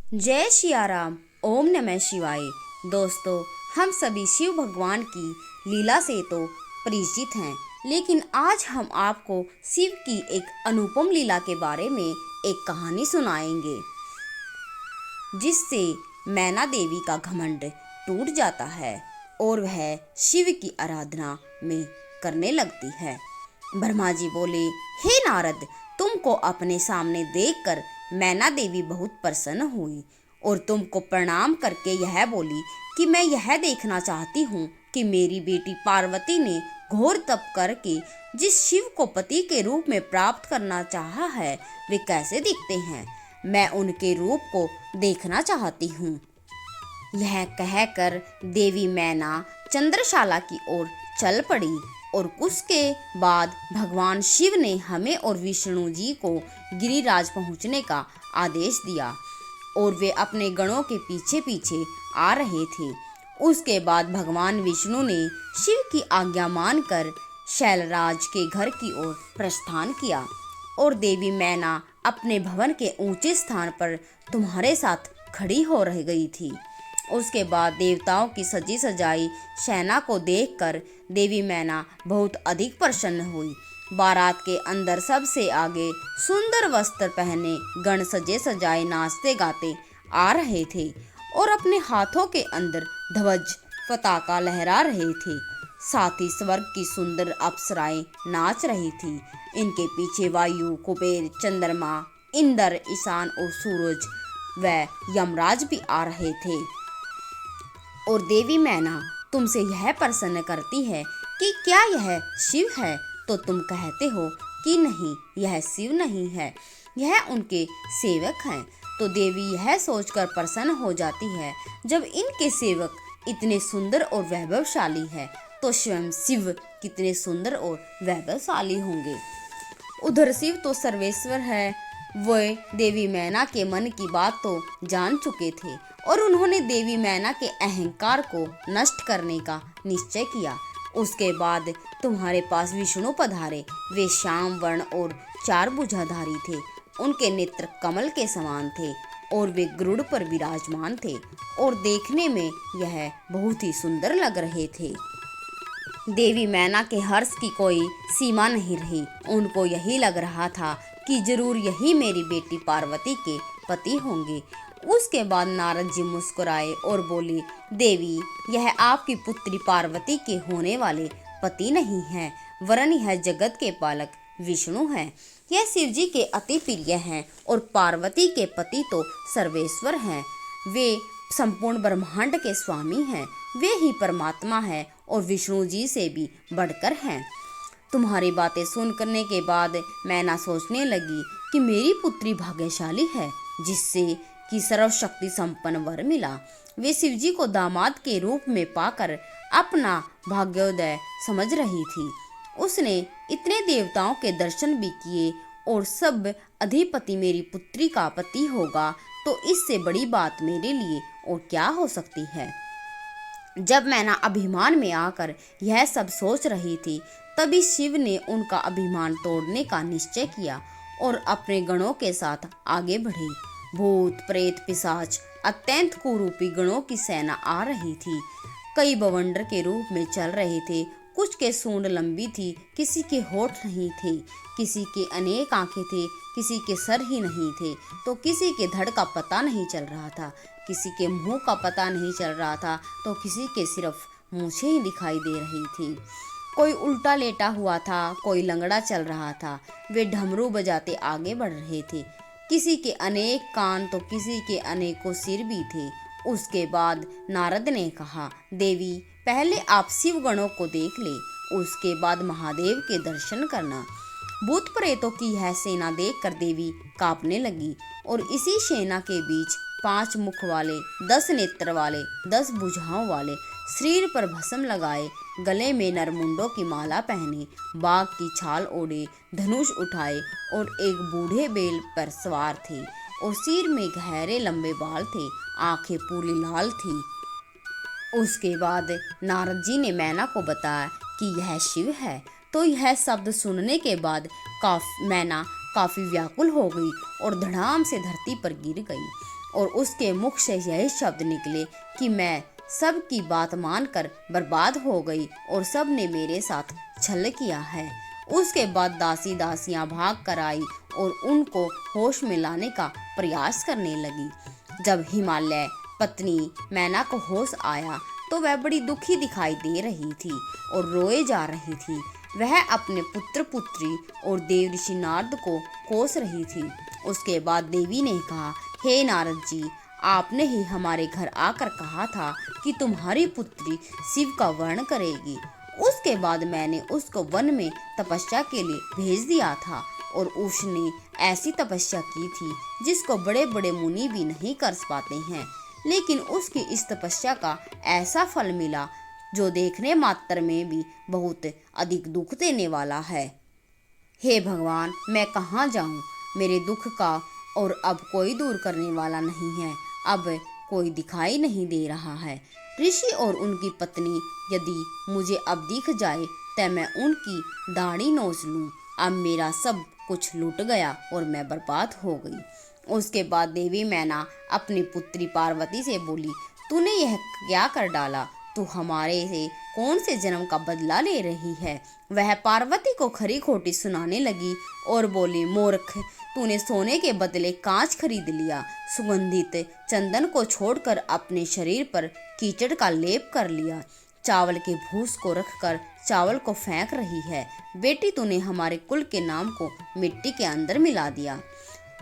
जय सिया राम। ओम नमः शिवाय। दोस्तों, हम सभी शिव भगवान की लीला से तो परिचित हैं, लेकिन आज हम आपको शिव की एक अनुपम लीला के बारे में एक कहानी सुनाएंगे, जिससे मैना देवी का घमंड टूट जाता है और वह शिव की आराधना में करने लगती है। ब्रह्मा जी बोले, हे नारद, तुमको अपने सामने देखकर मैना देवी बहुत प्रसन्न हुई और तुमको प्रणाम करके यह बोली कि मैं यह देखना चाहती हूँ कि मेरी बेटी पार्वती ने घोर तप करके जिस शिव को पति के रूप में प्राप्त करना चाहा है वे कैसे दिखते हैं। मैं उनके रूप को देखना चाहती हूँ। यह कहकर देवी मैना चंद्रशाला की ओर चल पड़ी और कुछ के बाद भगवान शिव ने हमें और विष्णु जी को गिरिराज पहुंचने का आदेश दिया और वे अपने गणों के पीछे पीछे आ रहे थे। उसके बाद भगवान विष्णु ने शिव की आज्ञा मानकर शैलराज के घर की ओर प्रस्थान किया और देवी मैना अपने भवन के ऊंचे स्थान पर तुम्हारे साथ खड़ी हो रह गई थी। उसके बाद देवताओं की सजी सजाई सेना को देखकर देवी मैना बहुत अधिक प्रसन्न हुई। बारात के अंदर सबसे आगे सुंदर वस्त्र पहने गण सजे सजाए नाचते गाते आ रहे थे और अपने हाथों के अंदर ध्वज पताका लहरा रहे थे। साथ ही स्वर्ग की सुंदर अप्सराएं नाच रही थी। इनके पीछे वायु, कुबेर, चंद्रमा, इंद्र, ईशान और सूरज व यमराज भी आ रहे थे। और देवी मैना तुमसे यह प्रश्न करती है कि क्या यह शिव है, तो तुम कहते हो कि नहीं, यह शिव नहीं है, यह उनके सेवक हैं। तो देवी यह सोचकर प्रसन्न हो जाती है, जब इनके सेवक इतने सुंदर और वैभवशाली है तो स्वयं शिव कितने सुंदर और वैभवशाली होंगे। उधर शिव तो सर्वेश्वर है। वे देवी मैना के मन की बात तो जान चुके थे और उन्होंने देवी मैना के अहंकार को नष्ट करने का निश्चय किया। उसके बाद तुम्हारे पास विष्णु पधारे। वे श्याम वर्ण और चार भुजाधारी थे। उनके नेत्र कमल के समान थे और वे गरुड़ पर विराजमान थे और देखने में यह बहुत ही सुंदर लग रहे थे। देवी मैना के हर्ष की कोई सीमा नहीं रही। उनको यही लग रहा था कि जरूर यही मेरी बेटी पार्वती के पति होंगे। उसके बाद नारद जी मुस्कुराए और बोले, देवी, यह आपकी पुत्री पार्वती के होने वाले पति नहीं है, वरन यह जगत के पालक विष्णु हैं। यह शिव जी के अति प्रिय हैं और पार्वती के पति तो सर्वेश्वर हैं। वे संपूर्ण ब्रह्मांड के स्वामी हैं। वे ही परमात्मा है और विष्णु जी से भी बढ़कर हैं। तुम्हारी बातें सुन करने के बाद मैना सोचने लगी कि मेरी पुत्री भाग्यशाली है, जिससे कि सर्वशक्ति संपन्न वर मिला। वे शिवजी को दामाद के रूप में पाकर अपना भाग्योदय समझ रही थी। उसने इतने देवताओं के दर्शन भी किए और सब अधिपति मेरी पुत्री का पति होगा, तो इससे बड़ी बात मेरे लिए और क्या हो सकती है। जब मैना अभिमान में आकर यह सब सोच रही थी, तभी शिव ने उनका अभिमान तोड़ने का निश्चय किया और अपने गणों के साथ आगे बढ़े। भूत, प्रेत, पिशाच, अत्यंत कुरूपी गणों की सेना आ रही थी। कई बवंडर के रूप में चल रहे थे। कुछ के सूंड लंबी थी, किसी के होठ नहीं थे, किसी के अनेक आंखें थे, किसी के सर ही नहीं थे, तो किसी के धड़ का पता नहीं चल रहा था, किसी के मुंह का पता नहीं चल रहा था, तो किसी के सिर्फ मूछें ही दिखाई दे रही थी। कोई उल्टा लेटा हुआ था, कोई लंगड़ा चल रहा था। वे डमरू बजाते आगे बढ़ रहे थे। किसी के अनेक कान तो किसी के अनेकों सिर भी थे। उसके बाद नारद ने कहा, देवी, पहले आप शिव गणों को देख ले, उसके बाद महादेव के दर्शन करना। भूत प्रेतों की यह सेना देखकर देवी कांपने लगी और इसी सेना के बीच 5 मुख वाले, 10 नेत्र वाले, 10 भुजाओं वाले, शरीर पर भस्म लगाए, गले में नरमुंडों की माला पहने, बाघ की छाल ओढ़े, धनुष उठाए और एक बूढ़े बैल पर सवार थे और सिर में गहरे लंबे बाल थे, आंखें पूरी लाल थी। उसके बाद नारद जी ने मैना को बताया कि यह शिव है। तो यह शब्द सुनने के बाद मैना काफी व्याकुल हो गई और धड़ाम से धरती पर गिर गई। और उसके मुख से यही शब्द निकले कि मैं सबकी बात मानकर बर्बाद हो गई और सब ने मेरे साथ छल किया है। उसके बाद दासी दासियां भाग कर आई और उनको होश में लाने का प्रयास करने लगी। जब हिमालय पत्नी मैना को होश आया तो वह बड़ी दुखी दिखाई दे रही थी और रोए जा रही थी। वह अपने पुत्र पुत्री और देव ऋषि नारद को कोस रही थी। उसके बाद देवी ने कहा, हे नारद जी, आपने ही हमारे घर आकर कहा था कि तुम्हारी पुत्री शिव का वर्ण करेगी। उसके बाद मैंने उसको वन में तपस्या के लिए भेज दिया था और उसने ऐसी तपस्या की थी जिसको बड़े बड़े मुनि भी नहीं कर पाते हैं। लेकिन उसकी इस तपस्या का ऐसा फल मिला जो देखने मात्र में भी बहुत अधिक दुख देने वाला है। हे भगवान, मैं कहाँ जाऊँ? मेरे दुख का और अब कोई दूर करने वाला नहीं है। अब कोई दिखाई नहीं दे रहा है। ऋषि और उनकी पत्नी यदि मुझे अब दिख जाए तो मैं उनकी दाढ़ी नोच लूं। अब मेरा सब कुछ लूट गया और मैं बर्बाद हो गई। उसके बाद देवी मैना अपनी पुत्री पार्वती से बोली, तूने यह क्या कर डाला? तू हमारे से कौन से जन्म का बदला ले रही है? वह पार्वती को खरी खोटी सुनाने लगी और बोली, मूर्ख, तूने सोने के बदले कांच खरीद लिया। सुगंधित चंदन को छोड़कर अपने शरीर पर कीचड़ का लेप कर लिया। चावल के भूस को रखकर चावल को फेंक रही है। बेटी, तूने हमारे कुल के नाम को मिट्टी के अंदर मिला दिया।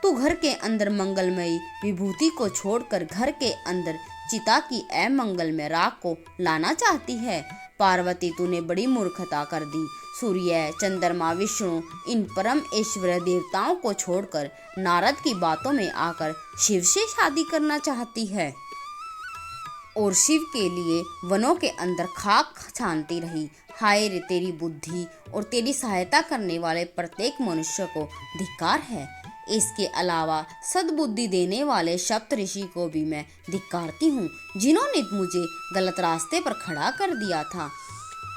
तू घर के अंदर मंगलमयी विभूति को छोड़कर घर के अंदर चिता की अमंगलमय राख को लाना चाहती है। पार्वती, तूने बड़ी मूर्खता कर दी। सूर्य, चंद्रमा, विष्णु, इन परम ऐश्वर्य देवताओं को छोड़कर नारद की बातों में आकर शिव से शादी करना चाहती है और शिव के लिए वनों के अंदर खाक छानती रही। हाय रे, तेरी बुद्धि और तेरी सहायता करने वाले प्रत्येक मनुष्य को धिक्कार है। इसके अलावा सद्बुद्धि देने वाले सप्त ऋषि को भी मैं धिक्कारती हूँ, जिन्होंने मुझे गलत रास्ते पर खड़ा कर दिया था।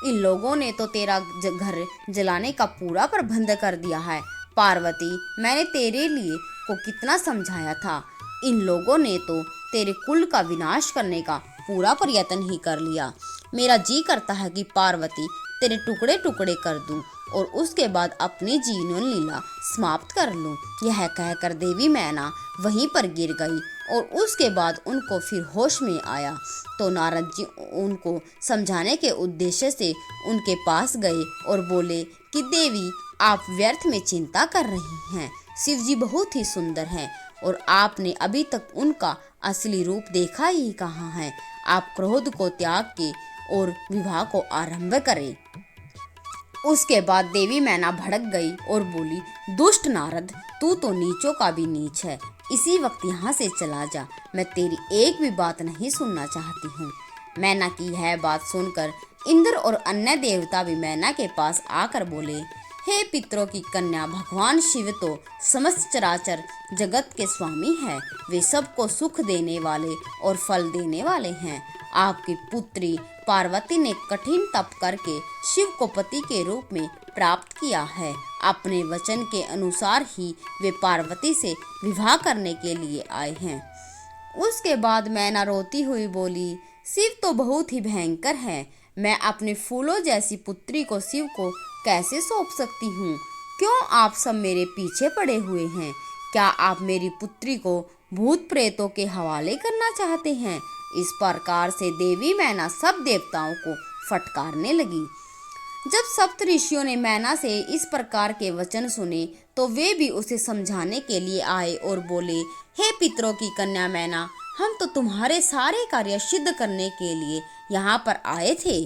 इन लोगों ने तो तेरा घर जलाने का पूरा प्रबंध कर दिया है। पार्वती, मैंने तेरे लिए को कितना समझाया था। इन लोगों ने तो तेरे कुल का विनाश करने का पूरा प्रयत्न ही कर लिया। मेरा जी करता है कि पार्वती तेरे टुकड़े टुकड़े कर दूं और उसके बाद अपनी जीवन लीला समाप्त कर लूं। यह कहकर देवी मैना वहीं पर गिर गई और उसके बाद उनको फिर होश में आया तो नारद जी उनको समझाने के उद्देश्य से उनके पास गए और बोले कि देवी, आप व्यर्थ में चिंता कर रही हैं। शिव जी बहुत ही सुंदर हैं और आपने अभी तक उनका असली रूप देखा ही कहाँ है। आप क्रोध को त्याग के और विवाह को आरंभ करें। उसके बाद देवी मैना भड़क गई और बोली, दुष्ट नारद, तू तो नीचों का भी नीच है। इसी वक्त यहाँ से चला जा। मैं तेरी एक भी बात नहीं सुनना चाहती हूँ। मैना की यह बात सुनकर इंद्र और अन्य देवता भी मैना के पास आकर बोले, हे पितरों की कन्या, भगवान शिव तो समस्त चराचर जगत के स्वामी हैं। वे सबको सुख देने वाले और फल देने वाले हैं। आपकी पुत्री पार्वती ने कठिन तप करके शिव को पति के रूप में प्राप्त किया है। अपने वचन के अनुसार ही वे पार्वती से विवाह करने के लिए आए हैं। उसके बाद मैना रोती हुई बोली, शिव तो बहुत ही भयंकर है। मैं अपने फूलों जैसी पुत्री को शिव को कैसे सौंप सकती हूँ? क्यों आप सब मेरे पीछे पड़े हुए हैं? क्या आप मेरी पुत्री को भूत प्रेतों के हवाले करना चाहते हैं? इस प्रकार से देवी मैना सब देवताओं को फटकारने लगी। जब सप्त ऋषियों ने मैना से इस प्रकार के वचन सुने तो वे भी उसे समझाने के लिए आए और बोले, हे पितरों की कन्या मैना, हम तो तुम्हारे सारे कार्य सिद्ध करने के लिए यहाँ पर आए थे।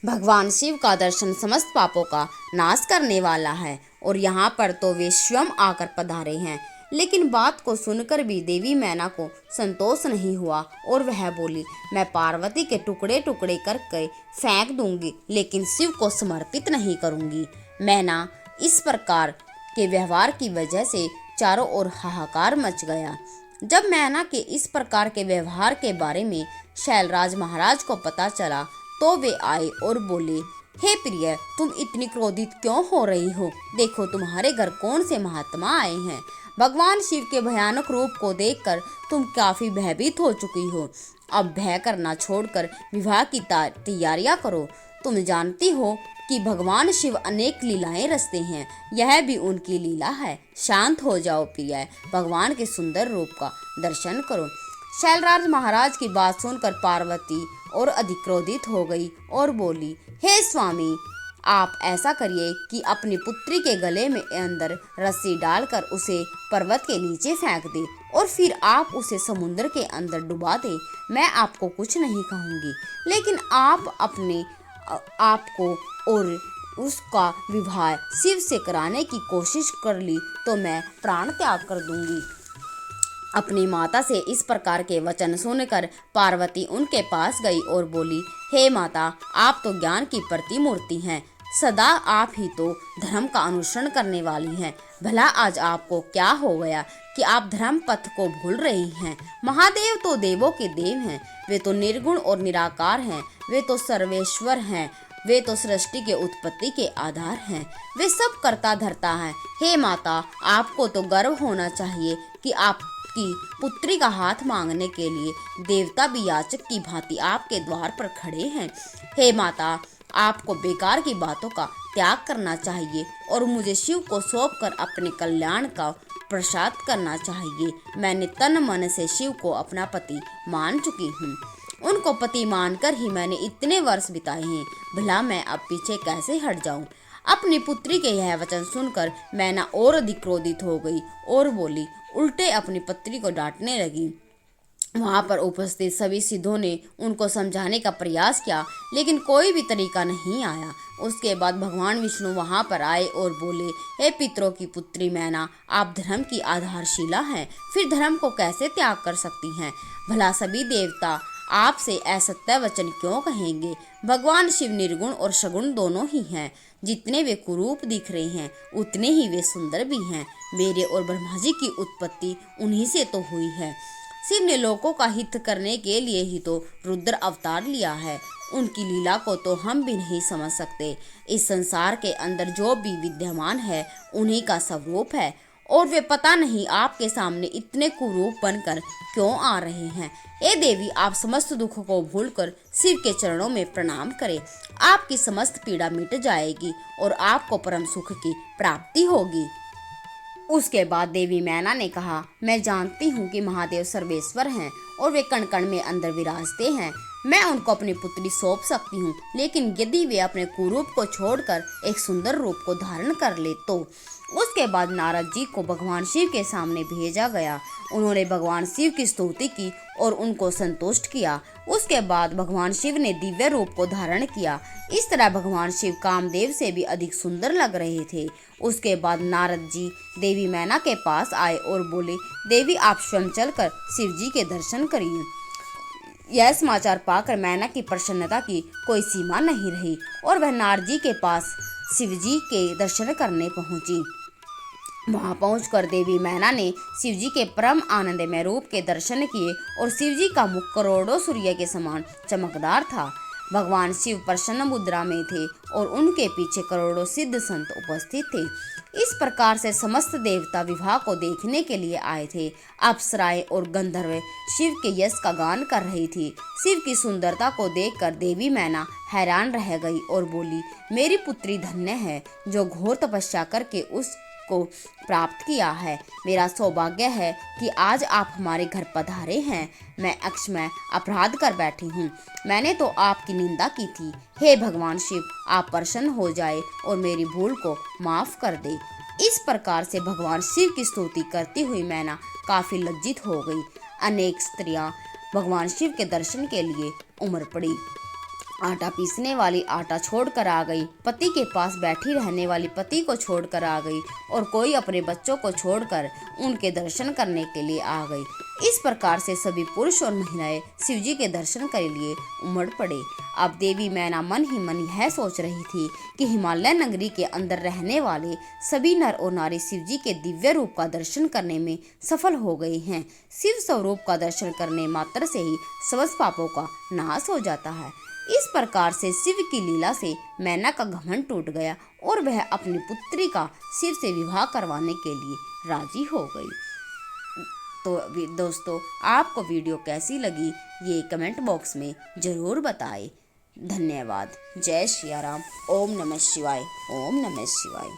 भगवान शिव का दर्शन समस्त पापों का नाश करने वाला है और यहाँ पर तो वे स्वयं आकर पधारे हैं। लेकिन बात को सुनकर भी देवी मैना को संतोष नहीं हुआ और वह बोली, मैं पार्वती के टुकड़े टुकड़े करके फेंक दूंगी, लेकिन शिव को समर्पित नहीं करूंगी। मैना इस प्रकार के व्यवहार की वजह से चारों ओर हाहाकार मच गया। जब मैना के इस प्रकार के व्यवहार के बारे में शैलराज महाराज को पता चला तो वे आए और बोले, हे प्रिय, तुम इतनी क्रोधित क्यों हो रही हो? देखो तुम्हारे घर कौन से महात्मा आए हैं। भगवान शिव के भयानक रूप को देखकर तुम काफी भयभीत हो चुकी हो। अब भय करना छोड़कर विवाह की तैयारियां करो। तुम जानती हो कि भगवान शिव अनेक लीलाएं रचते हैं, यह भी उनकी लीला है। शांत हो जाओ प्रिय, भगवान के सुंदर रूप का दर्शन करो। शैलराज महाराज की बात सुनकर पार्वती और अधिक क्रोधित हो गई और बोली, हे स्वामी, आप ऐसा करिए कि अपनी पुत्री के गले में अंदर रस्सी डालकर उसे पर्वत के नीचे फेंक दे और फिर आप उसे समुद्र के अंदर डुबा दे। मैं आपको कुछ नहीं कहूँगी, लेकिन आप अपने आपको और उसका विवाह शिव से कराने की कोशिश कर ली तो मैं प्राण त्याग कर दूंगी। अपनी माता से इस प्रकार के वचन सुनकर पार्वती उनके पास गई और बोली, हे माता, आप तो ज्ञान की प्रतिमूर्ति हैं, सदा आप ही तो धर्म का अनुसरण करने वाली हैं। भला आज आपको क्या हो गया कि आप धर्म पथ को भूल रही हैं? महादेव तो देवों के देव हैं, वे तो निर्गुण और निराकार हैं, वे तो सर्वेश्वर हैं, वे तो सृष्टि के उत्पत्ति के आधार हैं, वे सब करता धरता है। हे माता, आपको तो गर्व होना चाहिए कि आपकी पुत्री का हाथ मांगने के लिए देवता भी याचक की भांति आपके द्वार पर खड़े हैं। हे माता, आपको बेकार की बातों का त्याग करना चाहिए और मुझे शिव को सौंपकर अपने कल्याण का प्रसाद करना चाहिए। मैंने तन मन से शिव को अपना पति मान चुकी हूँ, उनको पति मानकर ही मैंने इतने वर्ष बिताए हैं, भला मैं अब पीछे कैसे हट जाऊं? अपनी पुत्री के यह वचन सुनकर मैना और अधिक क्रोधित हो गई और बोली, उल्टे अपनी पत्नी को डांटने लगी। वहां पर उपस्थित सभी सिद्धों ने उनको समझाने का प्रयास किया, लेकिन कोई भी तरीका नहीं आया। उसके बाद भगवान विष्णु वहां पर आए और बोले, हे पितरों की पुत्री मैना, आप धर्म की आधारशिला हैं, फिर धर्म को कैसे त्याग कर सकती हैं? भला सभी देवता आपसे असत्य वचन क्यों कहेंगे? भगवान शिव निर्गुण और सगुण दोनों ही हैं। जितने वे कुरूप दिख रहे हैं उतने ही वे सुंदर भी हैं। मेरे और ब्रह्मा जी की उत्पत्ति उन्हीं से तो हुई है। शिव ने लोगों का हित करने के लिए ही तो रुद्र अवतार लिया है। उनकी लीला को तो हम भी नहीं समझ सकते। इस संसार के अंदर जो भी विद्यमान है उन्हीं का स्वरूप है और वे पता नहीं आपके सामने इतने कुरूप बनकर क्यों आ रहे हैं। ए देवी, आप समस्त दुखों को भूलकर शिव के चरणों में प्रणाम करें, आपकी समस्त पीड़ा मिट जाएगी और आपको परम सुख की प्राप्ति होगी। उसके बाद देवी मैना ने कहा, मैं जानती हूँ कि महादेव सर्वेश्वर हैं और वे कण कण में अंदर विराजते हैं। मैं उनको अपनी पुत्री सौंप सकती हूँ, लेकिन यदि वे अपने कुरूप को छोड़कर एक सुंदर रूप को धारण कर ले तो। उसके बाद नारद जी को भगवान शिव के सामने भेजा गया। उन्होंने भगवान शिव की स्तुति की और उनको संतुष्ट किया। उसके बाद भगवान शिव ने दिव्य रूप को धारण किया। इस तरह भगवान शिव कामदेव से भी अधिक सुंदर लग रहे थे। उसके बाद नारद जी देवी मैना के पास आए और बोले, देवी, आप स्वयं चलकर शिव जी के दर्शन करिए। यह समाचार पाकर मैना की प्रसन्नता की कोई सीमा नहीं रही और वह नारद जी के पास शिव जी के दर्शन करने पहुंची। वहां पहुंचकर देवी मैना ने शिव जी के परम आनंदमय रूप के दर्शन किए और शिव जी का मुख करोड़ों सूर्य के समान चमकदार था। भगवान शिव प्रसन्न मुद्रा में थे और उनके पीछे करोड़ों सिद्ध संत उपस्थित थे। इस प्रकार से समस्त देवता विवाह को देखने के लिए आए थे। अप्सराएं और गंधर्व शिव के यश का गान कर रही थी। शिव की सुंदरता को देखकर देवी मैना हैरान रह गई और बोली, मेरी पुत्री धन्य है जो घोर तपस्या करके उसको प्राप्त किया है। मेरा सौभाग्य है कि आज आप हमारे घर पधारे हैं। मैं अक्षमय अपराध कर बैठी हूँ। मैंने तो आपकी निंदा की थी। हे भगवान शिव, आप प्रसन्न हो जाए और मेरी भूल को माफ कर दे। इस प्रकार से भगवान शिव की स्तुति करती हुई मैना काफी लज्जित हो गई। अनेक स्त्रियां भगवान शिव के दर्शन के लिए उमड़ पड़ी। आटा पीसने वाली आटा छोड़कर आ गई, पति के पास बैठी रहने वाली पति को छोड़कर आ गई और कोई अपने बच्चों को छोड़कर उनके दर्शन करने के लिए आ गई। इस प्रकार से सभी पुरुष और महिलाएं शिवजी के दर्शन के लिए उमड़ पड़े। अब देवी मैना मन ही मन यह सोच रही थी कि हिमालय नगरी के अंदर रहने वाले सभी नर और नारी शिवजी के दिव्य रूप का दर्शन करने में सफल हो गए हैं। शिव स्वरूप का दर्शन करने मात्र से ही समस्त पापों का नाश हो जाता है। इस प्रकार से शिव की लीला से मैना का घमंड टूट गया और वह अपनी पुत्री का शिव से विवाह करवाने के लिए राजी हो गई। तो दोस्तों, आपको वीडियो कैसी लगी ये कमेंट बॉक्स में ज़रूर बताएं। धन्यवाद। जय श्री राम। ओम नमः शिवाय। ओम नमः शिवाय।